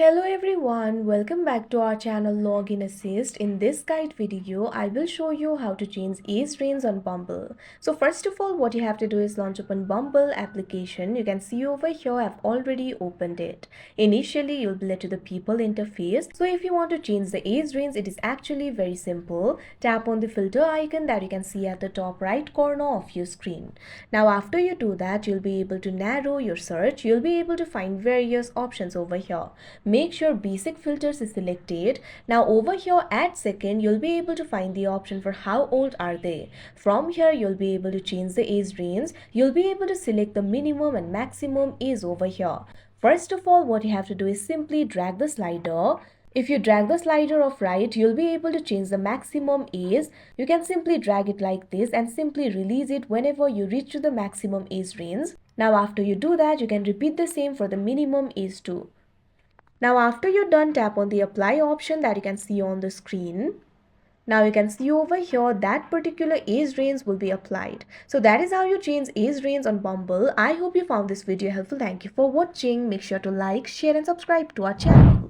Hello everyone, welcome back to our channel Login Assist. In this guide video, I will show you how to change age range on Bumble. So first of all, what you have to do is launch open Bumble application. You can see over here, I've already opened it. Initially, you'll be led to the people interface. So if you want to change the age range, it is actually very simple. Tap on the filter icon that you can see at the top right corner of your screen. Now after you do that, you'll be able to narrow your search. You'll be able to find various options over here. Make sure basic filters is selected. Now over here at second, you'll be able to find the option for how old are they. From here, you'll be able to change the age range. You'll be able to select the minimum and maximum age over here. First of all, what you have to do is simply drag the slider. If you drag the slider off right, you'll be able to change the maximum age. You can simply drag it like this and simply release it whenever you reach to the maximum age range. Now after you do that, you can repeat the same for the minimum age too. Now after you're done, tap on the apply option that you can see on the screen. Now you can see over here that particular age range will be applied. So that is how you change age range on Bumble. I hope you found this video helpful. Thank you for watching. Make sure to like, share and subscribe to our channel.